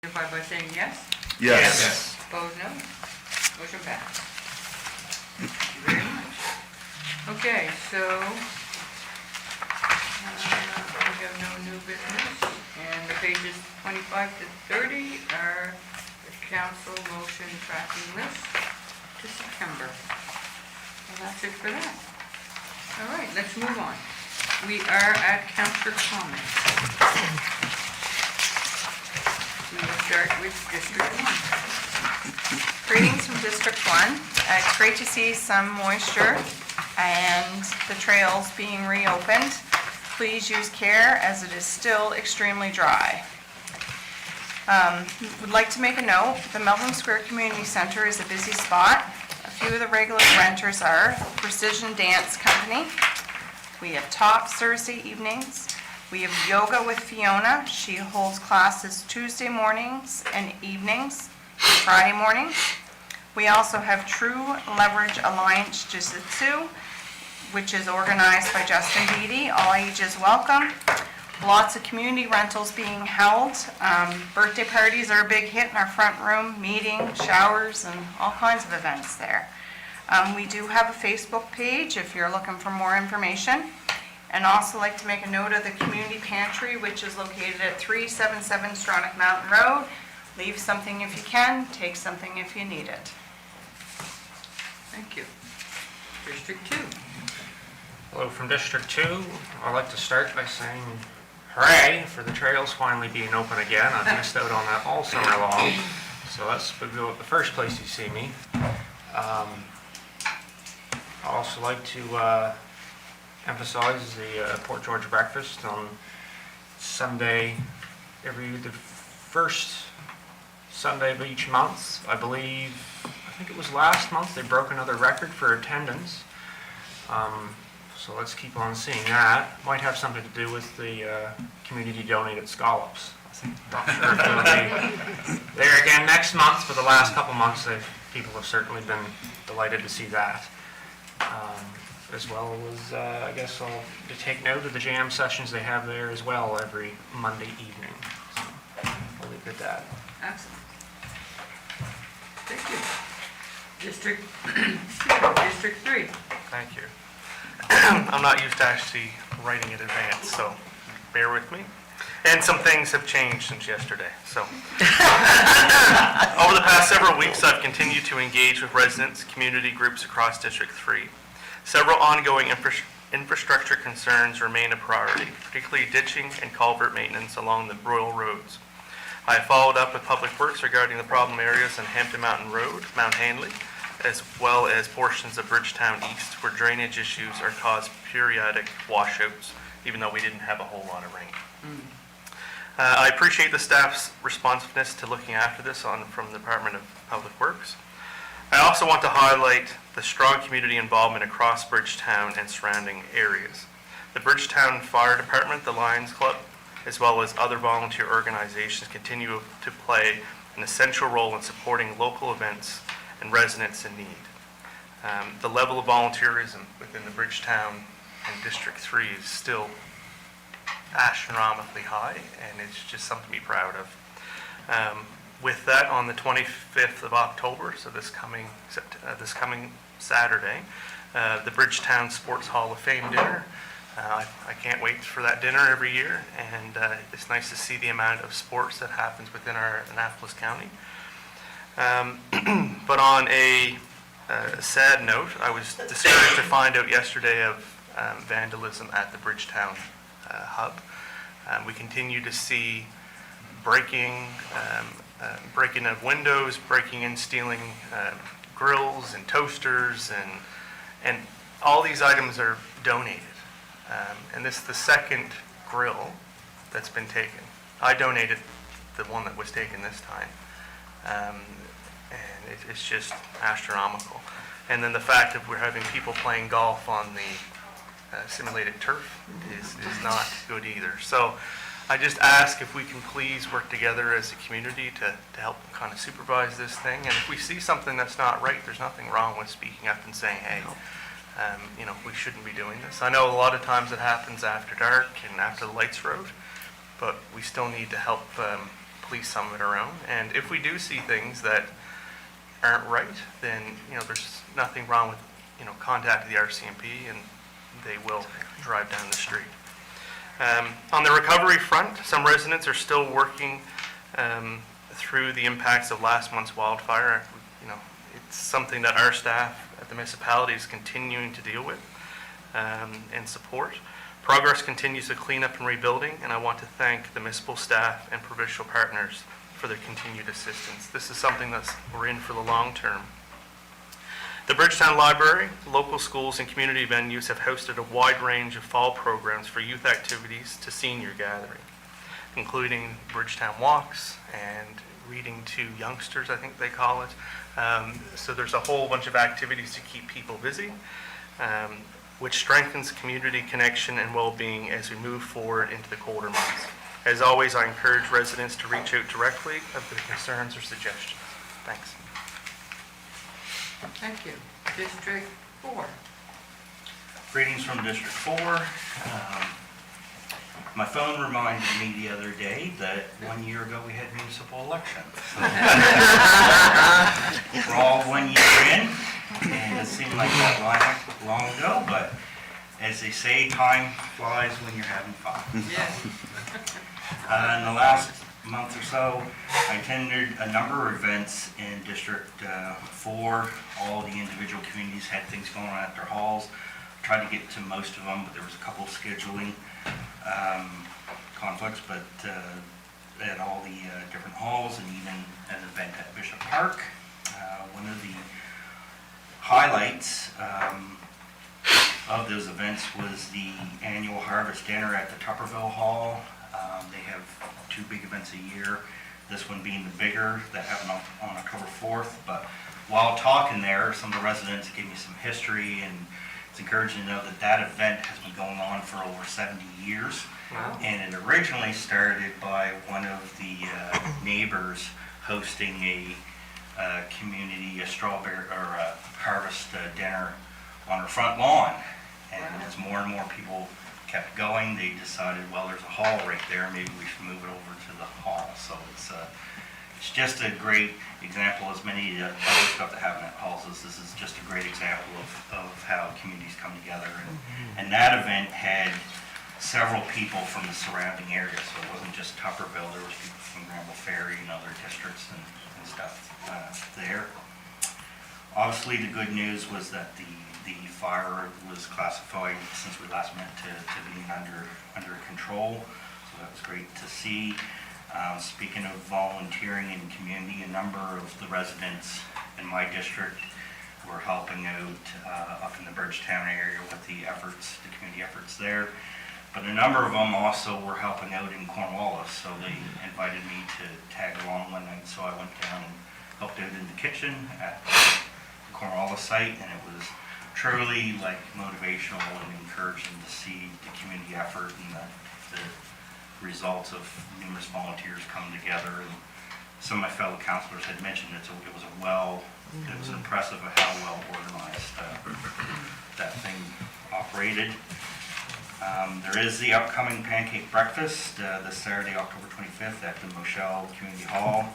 Signify by saying yes. Yes. Opposed, no. Motion passed. Thank you very much. Okay, so we have no new business, and the pages 25 to 30 are the council motion tracking list to September. Well, that's it for that. All right, let's move on. We are at councillor comments. We will start with District 1. Greetings from District 1. It's great to see some moisture and the trails being reopened. Please use care as it is still extremely dry. Would like to make a note, the Melbourne Square Community Center is a busy spot. A few of the regular renters are Precision Dance Company. We have Tops Thursday evenings. We have Yoga with Fiona. She holds classes Tuesday mornings and evenings, Friday mornings. We also have True Leverage Alliance Jiu-Jitsu, which is organized by Justin Beattie. All ages welcome. Lots of community rentals being held. Birthday parties are a big hit in our front room, meetings, showers, and all kinds of events there. We do have a Facebook page if you're looking for more information. And also like to make a note of the community pantry, which is located at 377 Stronach Mountain Road. Leave something if you can, take something if you need it. Thank you. District 2. Hello from District 2. I'd like to start by saying hooray for the trails finally being open again. I've missed out on that all summer long, so that's the first place you see me. I'd also like to emphasize the Port George breakfast on Sunday, the first Sunday of each month. I think it was last month, they broke another record for attendance. So let's keep on seeing that. Might have something to do with the community donated scallops. Not sure if it'll be there again next month, but the last couple months people have certainly been delighted to see that. As well as, I guess I'll take note of the jam sessions they have there as well every Monday evening. So I'll leave it at that. Excellent. Thank you. District 3. Thank you. I'm not used to actually writing in advance, so bear with me. And some things have changed since yesterday. So, over the past several weeks, I've continued to engage with residents, community groups across District 3. Several ongoing infrastructure concerns remain a priority, particularly ditching and culvert maintenance along the rural roads. I have followed up with Public Works regarding the problem areas on Hampton Mountain Road, Mount Hanley, as well as portions of Bridgetown East, where drainage issues are caused periodic washouts, even though we didn't have a whole lot of rain. I appreciate the staff's responsiveness to looking after this from the Department of Public Works. I also want to highlight the strong community involvement across Bridgetown and surrounding areas. The Bridgetown Fire Department, the Lions Club, as well as other volunteer organizations continue to play an essential role in supporting local events and residents in need. The level of volunteerism within the Bridgetown and District 3 is still astronomically high, and it's just something to be proud of. With that, on the 25th of October, so this coming Saturday, the Bridgetown Sports Hall of Fame dinner. I can't wait for that dinner every year, and it's nice to see the amount of sports that happens within our Annapolis County. But on a sad note, I was discouraged to find out yesterday of vandalism at the Bridgetown hub. We continue to see breaking of windows, breaking and stealing grills and toasters, and all these items are donated. And this is the second grill that's been taken. I donated the one that was taken this time. And it's just astronomical. And then the fact that we're having people playing golf on the simulated turf is not good either. So I just ask if we can please work together as a community to help kind of supervise this thing. And if we see something that's not right, there's nothing wrong with speaking up and saying, hey, we shouldn't be doing this. I know a lot of times it happens after dark and after the lights are out, but we still need to help police some of our own. And if we do see things that aren't right, then, there's nothing wrong with, contacting the RCMP, and they will drive down the street. On the recovery front, some residents are still working through the impacts of last month's wildfire. It's something that our staff at the municipality is continuing to deal with and support. Progress continues to clean up and rebuilding, and I want to thank the municipal staff and provincial partners for their continued assistance. This is something that we're in for the long term. The Bridgetown Library, local schools, and community venues have hosted a wide range of fall programs for youth activities to senior gathering, including Bridgetown Walks and reading to youngsters, I think they call it. So there's a whole bunch of activities to keep people busy, which strengthens community connection and well-being as we move forward into the colder months. As always, I encourage residents to reach out directly of their concerns or suggestions. Thanks. Thank you. District 4. Greetings from District 4. My phone reminded me the other day that 1 year ago we had municipal elections. We're all 1 year in, and it seemed like that long ago, but as they say, time flies when you're having fun. Yes. In the last month or so, I attended a number of events in District 4. All the individual communities had things going on at their halls. Tried to get to most of them, but there was a couple of scheduling conflicts, but at all the different halls, and even an event at Bishop Park. One of the highlights of those events was the annual harvest dinner at the Tupperville Hall. They have 2 big events a year, this one being the bigger that happened on October 4th. But while talking there, some of the residents gave me some history, and it's encouraging to know that that event has been going on for over 70 years. Wow. And it originally started by one of the neighbors hosting a community strawberry or harvest dinner on her front lawn. And as more and more people kept going, they decided, well, there's a hall right there, maybe we should move it over to the hall. So it's just a great example, as many other stuff that happen at halls. This is just a great example of how communities come together. And that event had several people from the surrounding area, so it wasn't just Tupperville, there was people from Granville Ferry and other districts and stuff there. Obviously, the good news was that the fire was classified, since we last met, to being under control, so that was great to see. Speaking of volunteering and community, a number of the residents in my district were helping out up in the Bridgetown area with the community efforts there. But a number of them also were helping out in Cornwallis, so they invited me to tag along one night, so I went down and helped out in the kitchen at the Cornwallis site, and it was truly motivational and encouraging to see the community effort and the results of numerous volunteers come together. And some of my fellow councilors had mentioned it was impressive of how well organized that thing operated. There is the upcoming pancake breakfast this Saturday, October 25th at the Moshel Community Hall.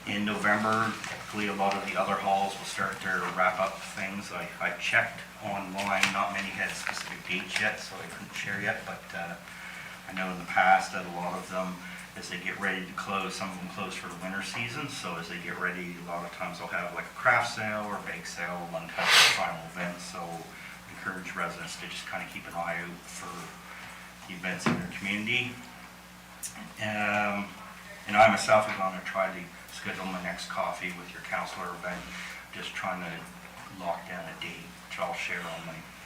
In November, typically a lot of the other halls will start to wrap up things. I checked online, not many had specific dates yet, so I couldn't share yet, but I know in the past that a lot of them, as they get ready to close, some of them close for the winter season, so as they get ready, a lot of times they'll have like a craft sale or bake sale, one type of final event, so encourage residents to just kind of keep an eye out for the events in their community. And I myself am going to try to schedule my next coffee with your counselor event, just trying to lock down a date, which I'll share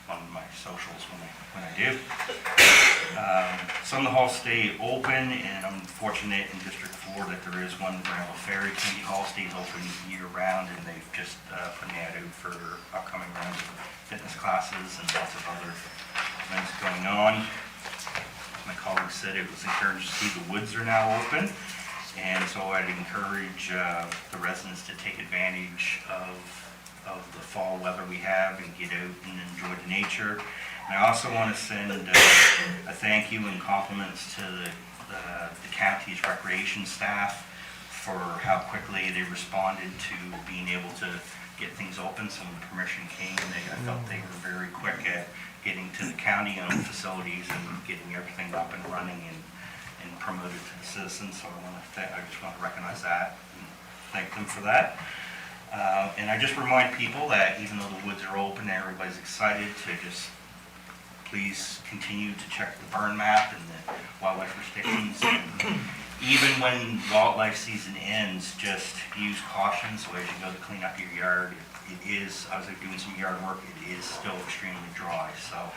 on my socials when I do. Some of the halls stay open, and I'm fortunate in District 4 that there is one, Granville Ferry Community Hall stays open year-round, and they've just put an ad out for upcoming rounds of fitness classes and lots of other events going on. As my colleague said, it was encouraging to see the woods are now open, and so I'd encourage the residents to take advantage of the fall weather we have and get out and enjoy the nature. And I also want to send a thank you and compliments to the the county's recreation staff for how quickly they responded to being able to get things open. So when the permission came, I felt they were very quick at getting to the county-owned facilities and getting everything up and running and promoted to the citizens. So I just want to recognize that and thank them for that. And I just remind people that even though the woods are open and everybody's excited, to just please continue to check the burn map and the wildlife restrictions. And even when wildlife season ends, just use caution. So as you go to clean up your yard, it is, I was doing some yard work, it is still extremely dry. So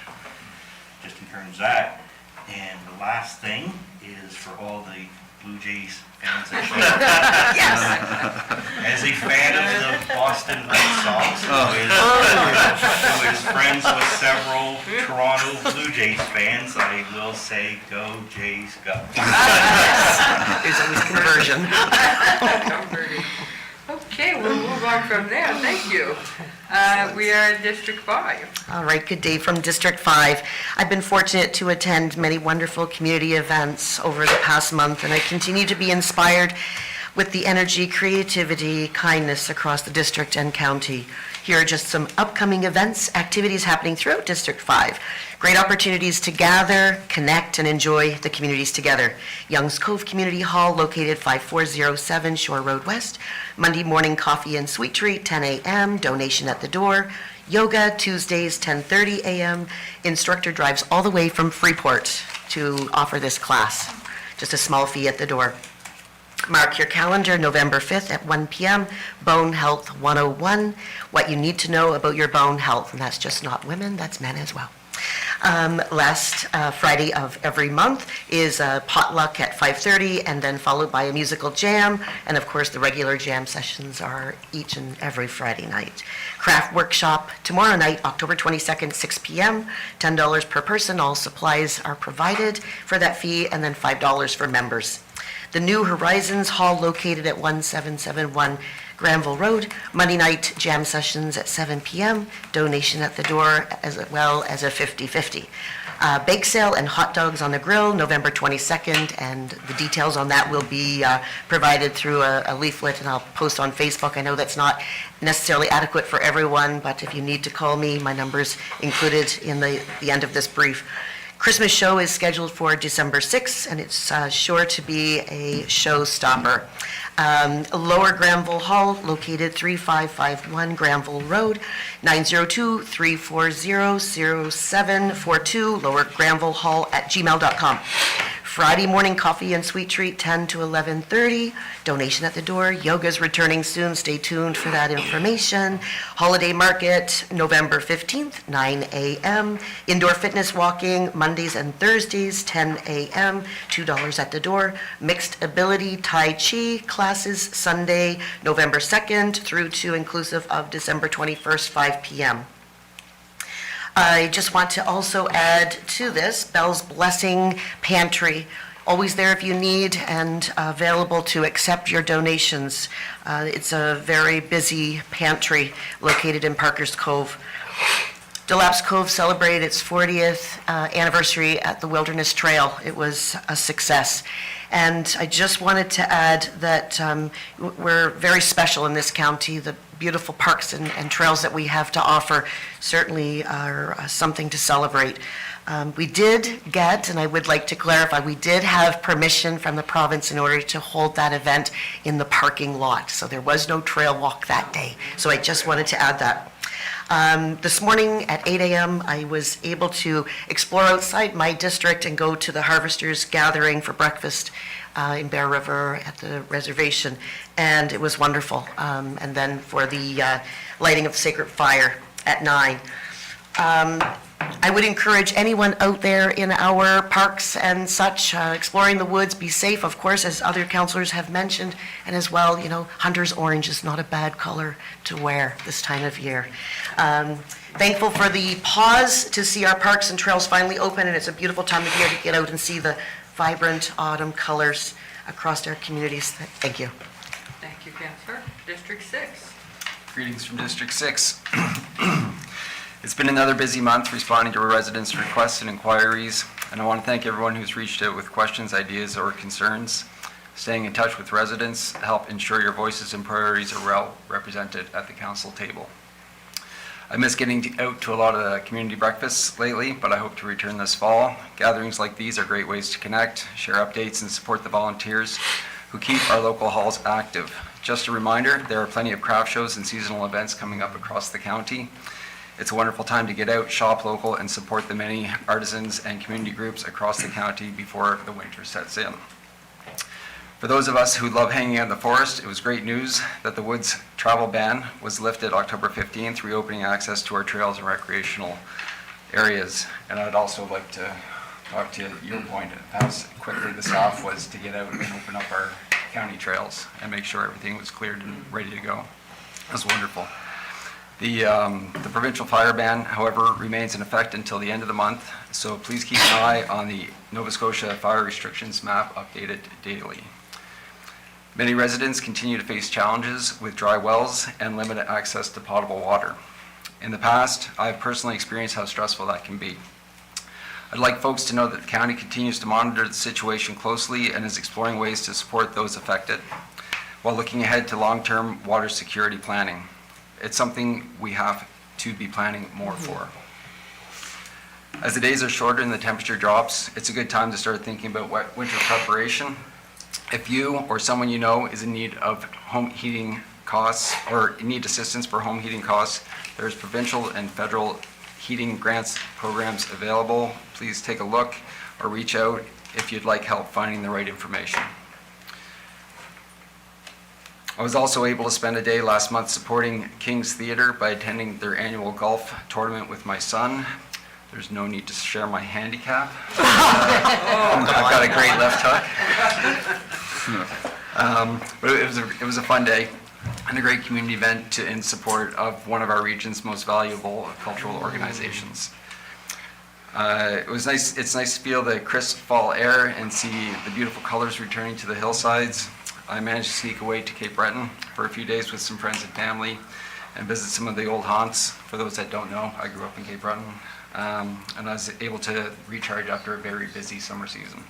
just encourage that. And the last thing is for all the Blue Jays fans that show up. Yes. As a fan of the Boston Red Sox, who is friends with several Toronto Blue Jays fans, I will say, go Jays, go. There's always conversion. Okay, we'll move on from there, thank you. We are in District 5. All right, good day from District 5. I've been fortunate to attend many wonderful community events over the past month, and I continue to be inspired with the energy, creativity, kindness across the district and county. Here are just some upcoming events, activities happening throughout District 5. Great opportunities to gather, connect, and enjoy the communities together. Young's Cove Community Hall, located 5407 Shore Road West. Monday morning coffee and sweet treat, 10 a.m., donation at the door. Yoga, Tuesdays, 10:30 a.m. Instructor drives all the way from Freeport to offer this class. Just a small fee at the door. Mark your calendar, November 5th at 1 p.m., Bone Health 101, what you need to know about your bone health. And that's just not women, that's men as well. Last Friday of every month is a potluck at 5:30, and then followed by a musical jam. And of course, the regular jam sessions are each and every Friday night. Craft workshop tomorrow night, October 22nd, 6 p.m., $10 per person. All supplies are provided for that fee, and then $5 for members. The New Horizons Hall, located at 1771 Granville Road, Monday night jam sessions at 7 p.m., donation at the door, as well as a 50-50. Bake sale and hot dogs on the grill, November 22nd, and the details on that will be provided through a leaflet, and I'll post on Facebook. I know that's not necessarily adequate for everyone, but if you need to call me, my number's included in the end of this brief. Christmas show is scheduled for December 6th, and it's sure to be a showstopper. Lower Granville Hall, located 3551 Granville Road, 902-340-0742, lowergranvillehall@gmail.com. Friday morning coffee and sweet treat, 10 to 11:30. Donation at the door. Yoga's returning soon. Stay tuned for that information. Holiday market, November 15th, 9 a.m. Indoor fitness walking, Mondays and Thursdays, 10 a.m., $2 at the door. Mixed ability Tai Chi classes, Sunday, November 2nd through to inclusive of December 21st, 5 p.m. I just want to also add to this, Bell's Blessing Pantry, always there if you need and available to accept your donations. It's a very busy pantry located in Parker's Cove. DeLapse Cove celebrated its 40th anniversary at the Wilderness Trail. It was a success. And I just wanted to add that we're very special in this county. The beautiful parks and trails that we have to offer certainly are something to celebrate. We did get, and I would like to clarify, we did have permission from the province in order to hold that event in the parking lot. So there was no trail walk that day. So I just wanted to add that. This morning at 8 a.m., I was able to explore outside my district and go to the Harvesters Gathering for breakfast in Bear River at the reservation, and it was wonderful. And then for the lighting of the sacred fire at 9. I would encourage anyone out there in our parks and such, exploring the woods, be safe, of course, as other councilors have mentioned, and as well, you know, hunter's orange is not a bad color to wear this time of year. Thankful for the pause to see our parks and trails finally open, and it's a beautiful time of year to get out and see the vibrant autumn colors across our communities. Thank you. Thank you, Councillor. District 6. Greetings from District 6. It's been another busy month responding to residents' requests and inquiries And I want to thank everyone who's reached out with questions, ideas, or concerns. Staying in touch with residents help ensure your voices and priorities are well represented at the council table. I miss getting out to a lot of the community breakfasts lately, but I hope to return this fall. Gatherings like these are great ways to connect, share updates, and support the volunteers who keep our local halls active. Just a reminder, there are plenty of craft shows and seasonal events coming up across the county. It's a wonderful time to get out, shop local, and support the many artisans and community groups across the county before the winter sets in. For those of us who love hanging out in the forest, it was great news that the woods travel ban was lifted October 15th, reopening access to our trails and recreational areas. And I'd also like to talk to your point, how quickly the staff was to get out and open up our county trails and make sure everything was cleared and ready to go. It was wonderful. The provincial fire ban, however, remains in effect until the end of the month, so please keep an eye on the Nova Scotia fire restrictions map updated daily. Many residents continue to face challenges with dry wells and limited access to potable water. In the past, I've personally experienced how stressful that can be. I'd like folks to know that the county continues to monitor the situation closely and is exploring ways to support those affected while looking ahead to long-term water security planning. It's something we have to be planning more for. As the days are shorter and the temperature drops, it's a good time to start thinking about winter preparation. If you or someone you know is in need of home heating costs or need assistance for home heating costs, there's provincial and federal heating grants programs available. Please take a look or reach out if you'd like help finding the right information. I was also able to spend a day last month supporting King's Theatre by attending their annual golf tournament with my son. There's no need to share my handicap. I've got a great left hook. But it was a fun day and a great community event in support of one of our region's most valuable cultural organizations. It's nice to feel the crisp fall air and see the beautiful colors returning to the hillsides. I managed to sneak away to Cape Breton for a few days with some friends and family and visit some of the old haunts. For those that don't know, I grew up in Cape Breton, and I was able to recharge after a very busy summer season.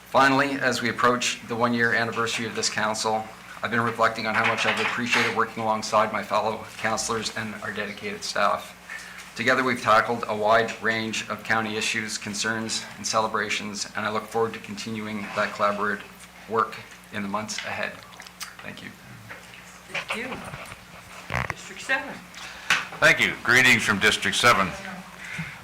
Finally, as we approach the one-year anniversary of this council, I've been reflecting on how much I've appreciated working alongside my fellow councillors and our dedicated staff. Together, we've tackled a wide range of county issues, concerns, and celebrations, and I look forward to continuing that collaborative work in the months ahead. Thank you. Thank you. District 7. Thank you. Greetings from District 7.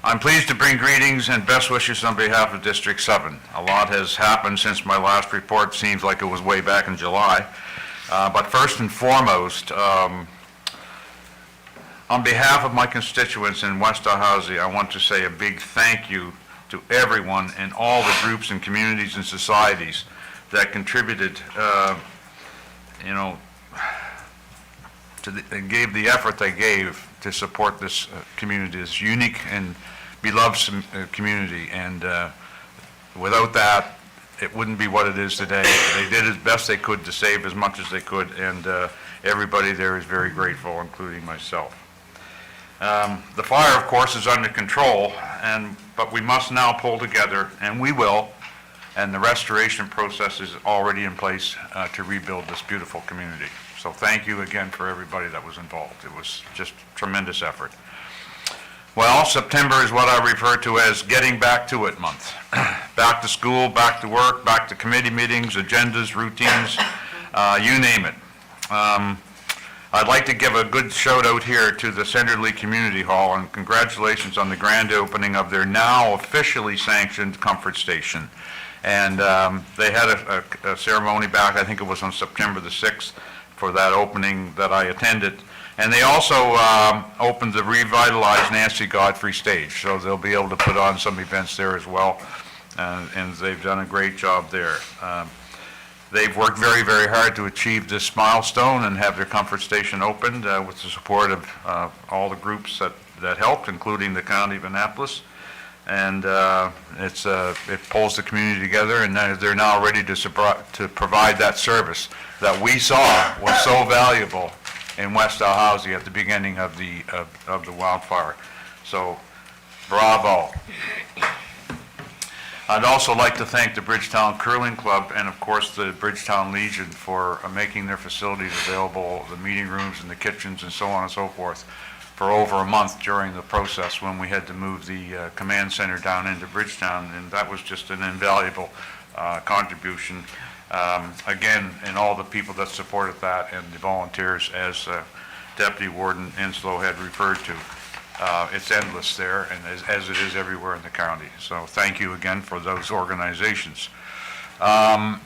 I'm pleased to bring greetings and best wishes on behalf of District 7. A lot has happened since my last report. Seems like it was way back in July. But first and foremost, on behalf of my constituents in West Dalhousie, I want to say a big thank you to everyone in all the groups and communities and societies that contributed, and gave the effort they gave to support this community, this unique and beloved community. And without that, it wouldn't be what it is today. They did as best they could to save as much as they could, and everybody there is very grateful, including myself. The fire, of course, is under control, but we must now pull together, and we will, and the restoration process is already in place to rebuild this beautiful community. So thank you again for everybody that was involved. It was just tremendous effort. Well, September is what I refer to as getting back to it month. Back to school, back to work, back to committee meetings, agendas, routines, you name it. I'd like to give a good shout out here to the Centerley Community Hall, and congratulations on the grand opening of their now officially sanctioned comfort station. And they had a ceremony back, I think it was on September the 6th, for that opening that I attended. And they also opened the revitalized Nancy Godfrey stage, so they'll be able to put on some events there as well, and they've done a great job there. They've worked very, very hard to achieve this milestone and have their comfort station opened with the support of all the groups that helped, including the County of Annapolis. And it pulls the community together, and they're now ready to provide that service that we saw was so valuable in West Dalhousie at the beginning of the wildfire. So, bravo. I'd also like to thank the Bridgetown Curling Club and, of course, the Bridgetown Legion for making their facilities available, the meeting rooms and the kitchens and so on and so forth, for over a month during the process when we had to move the command center down into Bridgetown, and that was just an invaluable contribution. Again, and all the people that supported that and the volunteers, as Deputy Warden Enslow had referred to. It's endless there, and as it is everywhere in the county. So thank you again for those organizations. The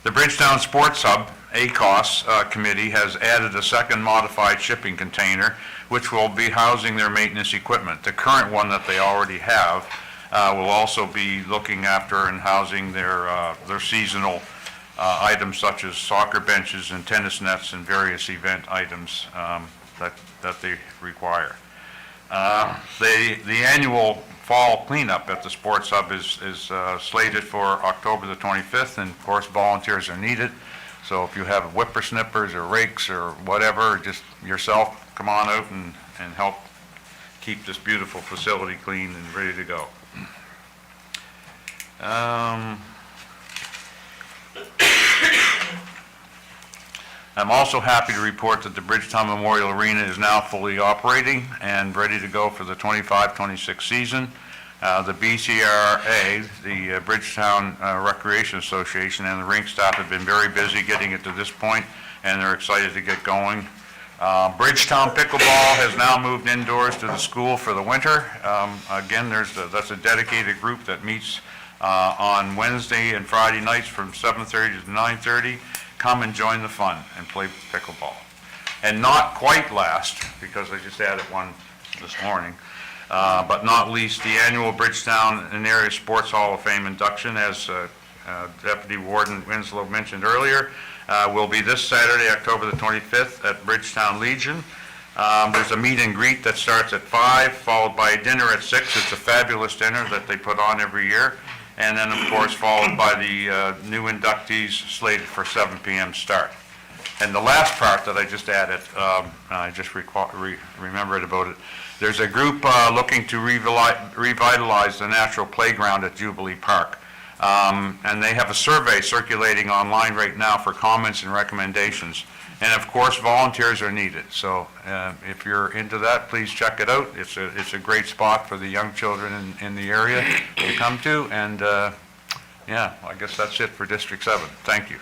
Bridgetown Sports Hub, ACOS committee, has added a second modified shipping container, which will be housing their maintenance equipment. The current one that they already have will also be looking after and housing their seasonal items such as soccer benches and tennis nets and various event items that they require. The annual fall cleanup at the Sports Hub is slated for October the 25th, and of course volunteers are needed. So if you have whippersnippers or rakes or whatever, just yourself, come on out and help keep this beautiful facility clean and ready to go. I'm also happy to report that the Bridgetown Memorial Arena is now fully operating and ready to go for the 25-26 season. The BCRA, the Bridgetown Recreation Association, and the rink staff have been very busy getting it to this point, and they're excited to get going. Bridgetown Pickleball has now moved indoors to the school for the winter. Again, that's a dedicated group that meets on Wednesday and Friday nights from 7:30 to 9:30. Come and join the fun and play pickleball. And not quite last, because I just added one this morning, but not least, the annual Bridgetown and Area Sports Hall of Fame induction, as Deputy Warden Winslow mentioned earlier, will be this Saturday, October the 25th at Bridgetown Legion. There's a meet and greet that starts at 5, followed by a dinner at 6. It's a fabulous dinner that they put on every year. And then, of course, followed by the new inductees slated for 7 p.m. start. And the last part that I just added, I just remembered about it, there's a group looking to revitalize the natural playground at Jubilee Park. And they have a survey circulating online right now for comments and recommendations. And of course, volunteers are needed. So if you're into that, please check it out. It's a great spot for the young children in the area to come to. And yeah, I guess that's it for District 7. Thank you.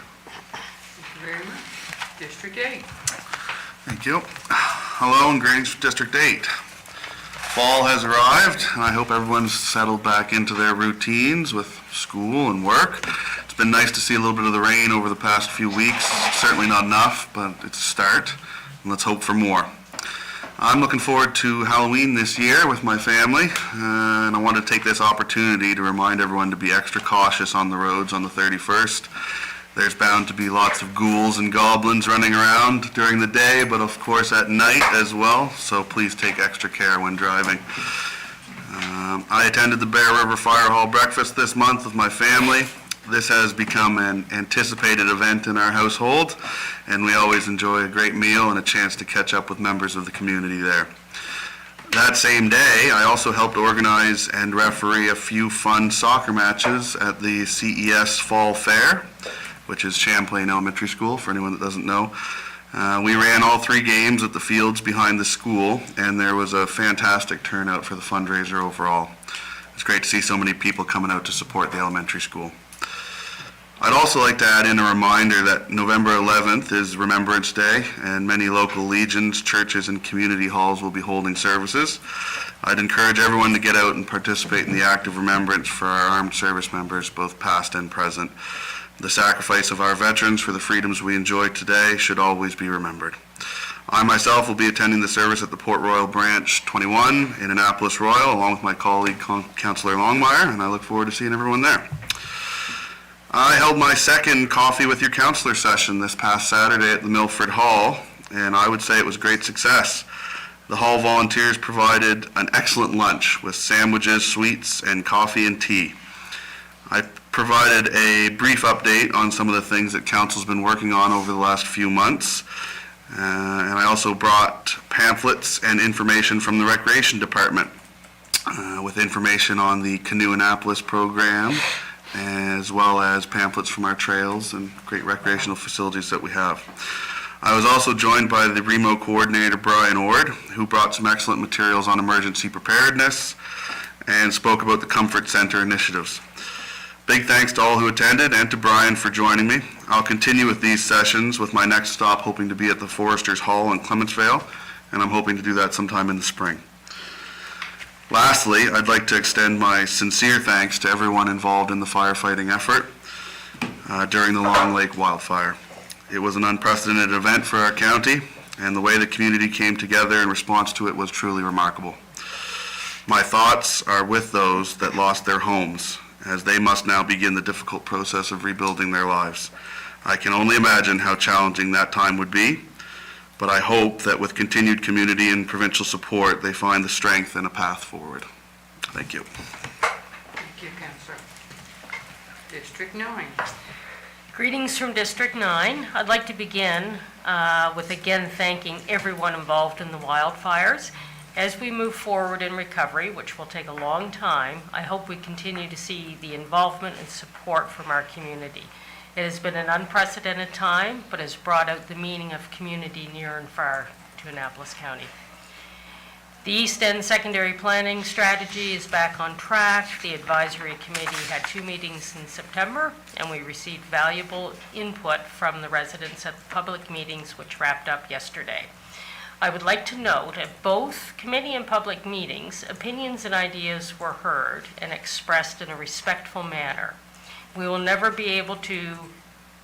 Thank you very much. District 8. Thank you. Hello and greetings from District 8. Fall has arrived, and I hope everyone's settled back into their routines with school and work. It's been nice to see a little bit of the rain over the past few weeks. Certainly not enough, but it's a start, and let's hope for more. I'm looking forward to Halloween this year with my family, and I want to take this opportunity to remind everyone to be extra cautious on the roads on the 31st. There's bound to be lots of ghouls and goblins running around during the day, but of course at night as well, so please take extra care when driving. I attended the Bear River Fire Hall breakfast this month with my family. This has become an anticipated event in our household, and we always enjoy a great meal and a chance to catch up with members of the community there. That same day, I also helped organize and referee a few fun soccer matches at the CES Fall Fair, which is Champlain Elementary School, for anyone that doesn't know. We ran all 3 games at the fields behind the school, and there was a fantastic turnout for the fundraiser overall. It's great to see so many people coming out to support the elementary school. I'd also like to add in a reminder that November 11th is Remembrance Day, and many local legions, churches, and community halls will be holding services. I'd encourage everyone to get out and participate in the act of remembrance for our armed service members, both past and present. The sacrifice of our veterans for the freedoms we enjoy today should always be remembered. I myself will be attending the service at the Port Royal Branch 21 in Annapolis Royal, along with my colleague, Councillor Longmire, and I look forward to seeing everyone there. I held my second Coffee with Your Councillor session this past Saturday at the Milford Hall, and I would say it was a great success. The hall volunteers provided an excellent lunch with sandwiches, sweets, and coffee and tea. I provided a brief update on some of the things that Council's been working on over the last few months, and I also brought pamphlets and information from the Recreation Department. with information on the Canoe Annapolis program, as well as pamphlets from our trails and great recreational facilities that we have. I was also joined by the REMO coordinator, Brian Ord, who brought some excellent materials on emergency preparedness and spoke about the Comfort Center initiatives. Big thanks to all who attended and to Brian for joining me. I'll continue with these sessions, with my next stop hoping to be at the Foresters Hall in Clementsville, and I'm hoping to do that sometime in the spring. Lastly, I'd like to extend my sincere thanks to everyone involved in the firefighting effort during the Long Lake wildfire. It was an unprecedented event for our county, and the way the community came together in response to it was truly remarkable. My thoughts are with those that lost their homes, as they must now begin the difficult process of rebuilding their lives. I can only imagine how challenging that time would be, but I hope that with continued community and provincial support, they find the strength and a path forward. Thank you. Thank you, Councillor. District 9. Greetings from District 9. I'd like to begin with again thanking everyone involved in the wildfires. As we move forward in recovery, which will take a long time, I hope we continue to see the involvement and support from our community. It has been an unprecedented time, but has brought out the meaning of community near and far to Annapolis County. The East End Secondary Planning Strategy is back on track. The advisory committee had 2 meetings in September, and we received valuable input from the residents at the public meetings, which wrapped up yesterday. I would like to note at both committee and public meetings, opinions and ideas were heard and expressed in a respectful manner. We will never be able to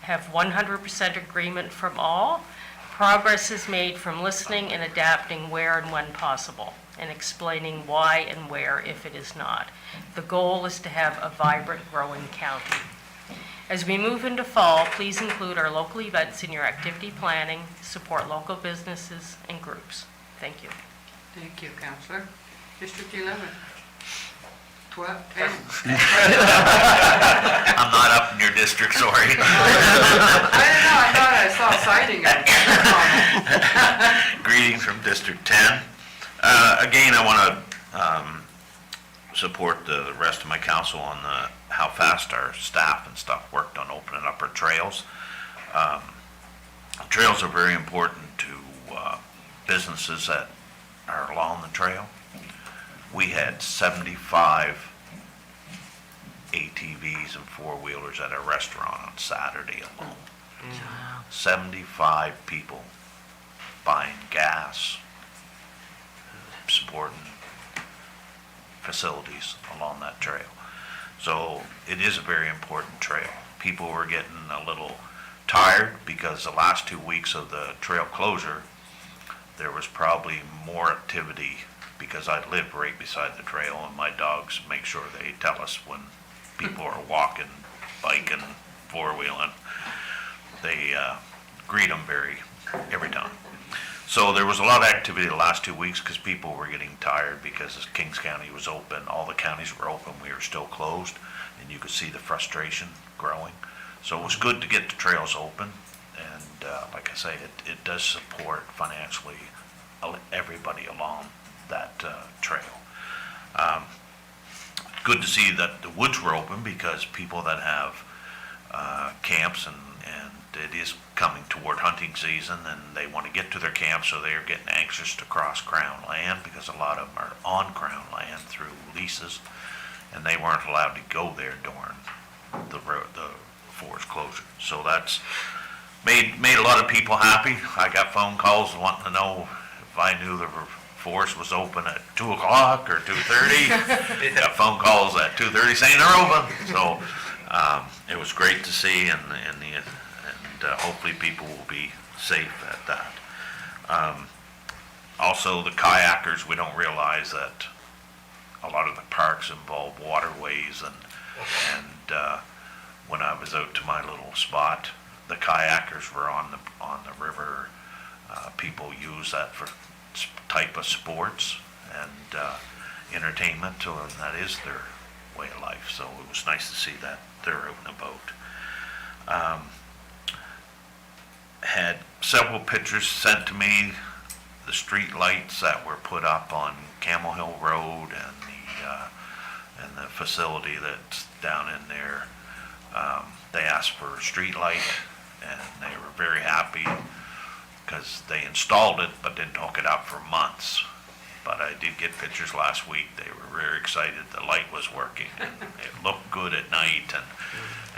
have 100% agreement from all. Progress is made from listening and adapting where and when possible, and explaining why and where if it is not. The goal is to have a vibrant, growing county. As we move into fall, please include our local events in your activity planning, support local businesses and groups. Thank you. Thank you, Councillor. District 11. 12, 10. I'm not up in your district, sorry. I don't know, I thought I saw sighting of it. Greetings from District 10. Again, I want to support the rest of my council on how fast our staff and stuff worked on opening up our trails. Trails are very important to businesses that are along the trail. We had 75 ATVs and four-wheelers at a restaurant on Saturday alone. 75 people buying gas, supporting facilities along that trail. So it is a very important trail. People were getting a little tired because the last 2 weeks of the trail closure, there was probably more activity because I live right beside the trail and my dogs make sure they tell us when people are walking, biking, four-wheeling. They greet them every time. So there was a lot of activity the last 2 weeks because people were getting tired because Kings County was open, all the counties were open, we were still closed, and you could see the frustration growing. So it was good to get the trails open, and like I say, it does support financially everybody along that trail. Good to see that the woods were open because people that have camps and it is coming toward hunting season and they want to get to their camp, so they're getting anxious to cross Crown land because a lot of them are on Crown land through leases and they weren't allowed to go there during the forest closure. So that's made a lot of people happy. I got phone calls wanting to know if I knew the forest was open at 2 o'clock or 2:30. Got phone calls at 2:30 saying they're open. So it was great to see, and hopefully people will be safe at that. Also, the kayakers, we don't realize that a lot of the parks involve waterways, and when I was out to my little spot, the kayakers were on the river. People use that for type of sports and entertainment, and that is their way of life. So it was nice to see that they're out and about. Had several pictures sent to me, the street lights that were put up on Camel Hill Road and the and the facility that's down in there. They asked for a street light, and they were very happy because they installed it but didn't hook it up for months. But I did get pictures last week. They were very excited the light was working, and it looked good at night.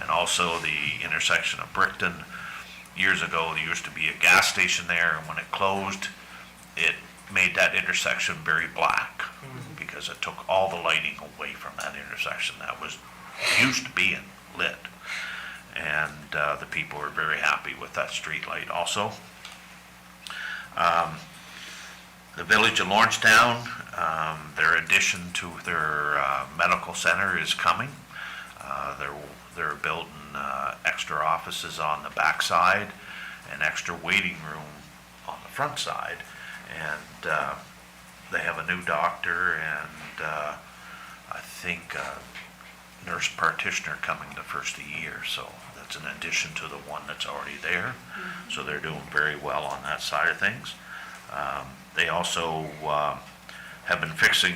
And also the intersection of Brickton, years ago, there used to be a gas station there, and when it closed, it made that intersection very black because it took all the lighting away from that intersection that was used to being lit. And the people were very happy with that street light also. The Village of Lawrencetown, their addition to their medical center is coming. They're building extra offices on the back side and extra waiting room on the front side. And they have a new doctor and I think nurse practitioner coming the first of the year. So that's an addition to the one that's already there. So they're doing very well on that side of things. They also have been fixing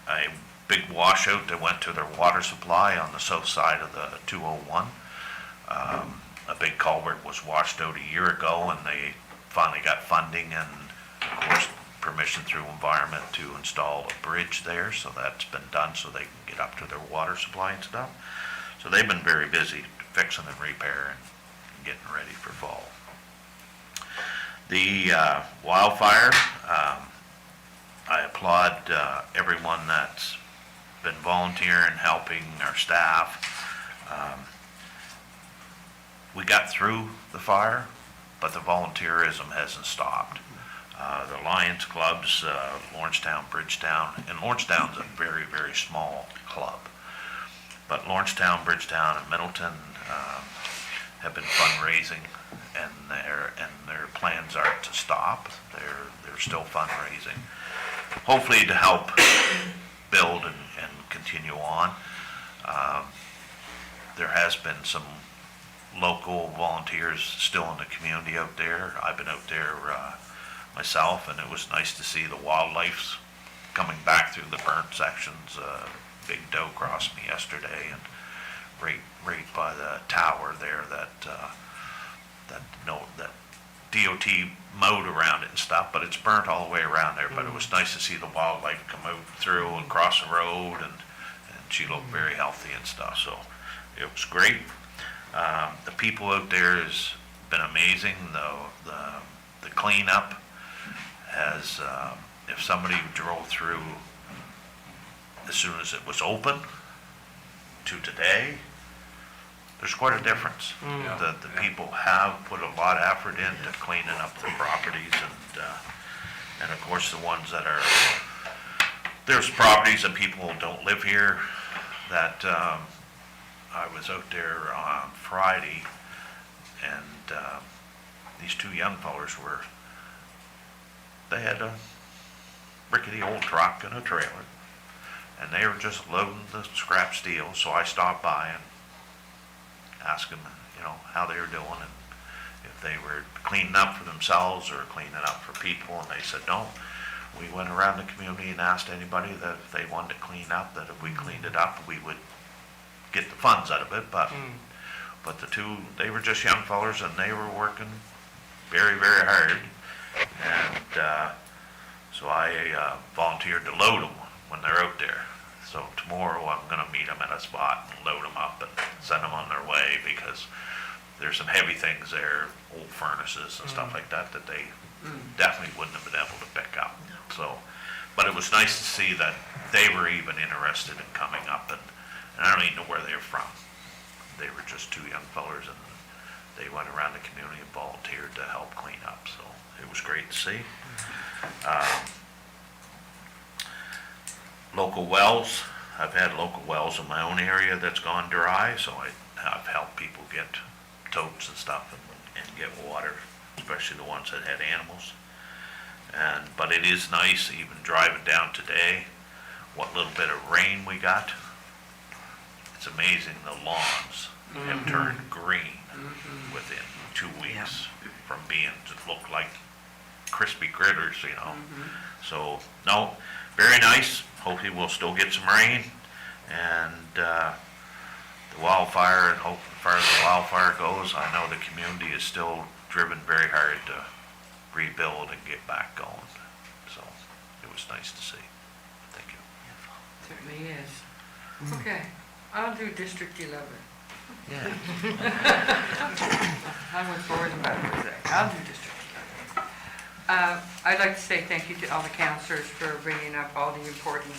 a big washout that went to their water supply on the south side of the 201. A big culvert was washed out a year ago, and they finally got funding and, of course, permission through Environment to install a bridge there, so that's been done so they can get up to their water supply and stuff. So they've been very busy fixing and repairing and getting ready for fall. The wildfire, I applaud everyone that's been volunteering, helping our staff. We got through the fire, but the volunteerism hasn't stopped. The Lions clubs, Lawrencetown, Bridgetown, and Lawrencetown's a very, very small club. But Lawrencetown, Bridgetown, and Middleton have been fundraising, and their plans aren't to stop. They're still fundraising, hopefully to help build and continue on. There has been some local volunteers still in the community out there. I've been out there myself, and it was nice to see the wildlife coming back through the burnt sections. Big doe crossed me yesterday, and right by the tower there that DOT mowed around it and stuff, but it's burnt all the way around there. But it was nice to see the wildlife come out through and cross the road, and she looked very healthy and stuff, so it was great. The people out there has been amazing. The cleanup has, if somebody drove through as soon as it was open to today, there's quite a difference. The people have put a lot of effort into cleaning up their properties, and of course the ones that are, there's properties that people don't live here that I was out there on Friday, and these two young fellers they had a rickety old truck and a trailer, and they were just loading the scrap steel. So I stopped by and asked them, how they were doing, and if they were cleaning up for themselves or cleaning up for people, and they said, no. We went around the community and asked anybody that if they wanted to clean up, that if we cleaned it up, we would get the funds out of it, but the two, they were just young fellers, and they were working very, very hard, and so I volunteered to load them when they're out there. So tomorrow I'm gonna meet them at a spot and load them up and send them on their way, because there's some heavy things there, old furnaces and stuff like that, that they definitely wouldn't have been able to pick up. So, but it was nice to see that they were even interested in coming up, and I don't even know where they were from. They were just two young fellers, and they went around the community and volunteered to help clean up, so it was great to see. Local wells, I've had local wells in my own area that's gone dry, so I've helped people get totes and stuff and get water, especially the ones that had animals. But it is nice, even driving down today, what little bit of rain we got. It's amazing, the lawns have turned green within 2 weeks from being, just look like crispy critters, So, no, very nice. hoping we'll still get some rain, and the wildfire, and hope as far as the wildfire goes, I know the community is still driven very hard to rebuild and get back going. So it was nice to see. Thank you. Certainly is. Okay, I'll do District 11. Yeah. I went forward and backwards there. I'll do District 11. I'd like to say thank you to all the counselors for bringing up all the important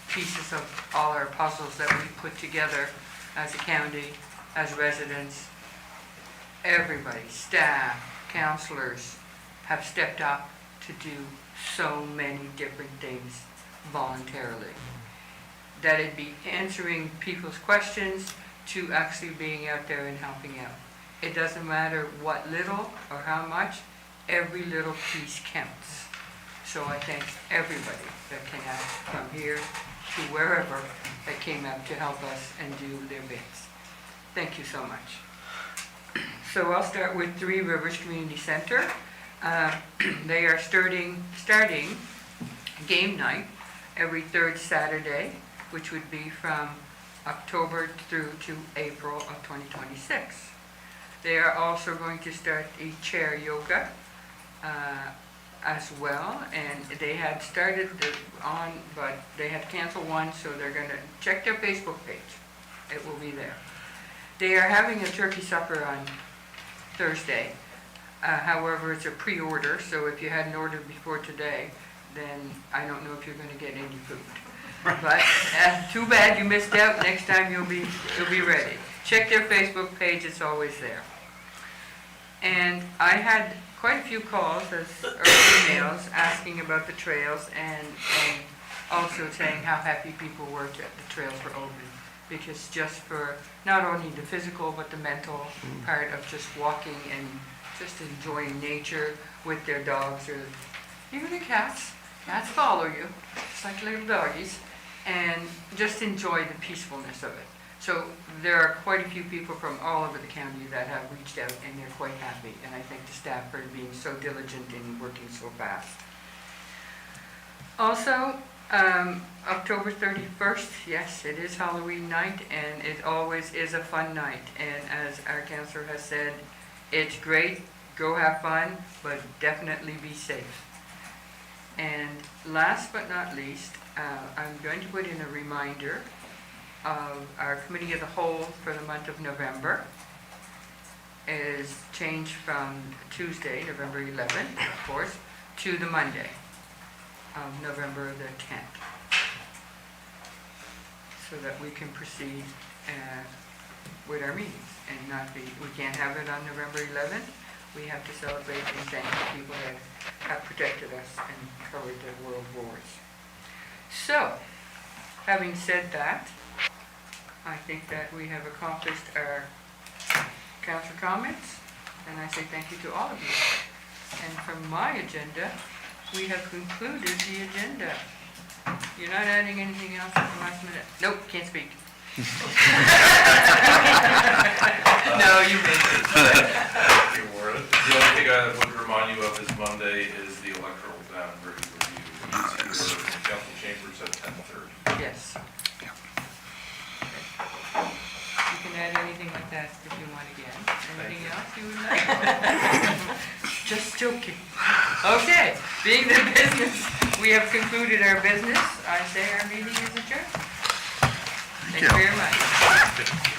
pieces of all our puzzles that we put together as a county, as residents. Everybody, staff, counselors have stepped up to do so many different things voluntarily. That it be answering people's questions to actually being out there and helping out. It doesn't matter what little or how much, every little piece counts. So I thank everybody that came out from here to wherever that came out to help us and do their bits. Thank you so much. So I'll start with Three Rivers Community Center. They are starting game night every third Saturday, which would be from October through to April of 2026. They are also going to start a chair yoga as well, and they had started on, but they had canceled one, so they're going to check their Facebook page. It will be there. They are having a turkey supper on Thursday. However, it's a pre-order, so if you hadn't ordered before today, then I don't know if you're going to get any food. But too bad you missed out. Next time you'll be ready. Check their Facebook page, it's always there. And I had quite a few calls or emails asking about the trails and also saying how happy people were that the trails were open. Because just for not only the physical but the mental part of just walking and just enjoying nature with their dogs or even the cats. Cats follow you, just like little doggies, and just enjoy the peacefulness of it. So there are quite a few people from all over the county that have reached out, and they're quite happy. And I thank the staff for being so diligent and working so fast. Also, October 31st, yes, it is Halloween night, and it always is a fun night. And as our counselor has said, it's great, go have fun, but definitely be safe. And last but not least, I'm going to put in a reminder of our committee of the whole for the month of November. It is changed from Tuesday, November 11th, of course, to the Monday of November the 10th. So that we can proceed with our meetings and not be, we can't have it on November 11th. We have to celebrate and thank the people that have protected us and covered the world wars. So, having said that, I think that we have accomplished our council comments, and I say thank you to all of you. And from my agenda, we have concluded the agenda. You're not adding anything else at the last minute? Nope, can't speak. No, you may. The only thing I would remind you of is Monday is the electoral boundary review. It's in the council chambers at 10:30. Yes. You can add anything like that if you want again. Anything else you would like? Just joking. Okay, being the business, we have concluded our business. I say our meeting is adjourned. Thank you very much.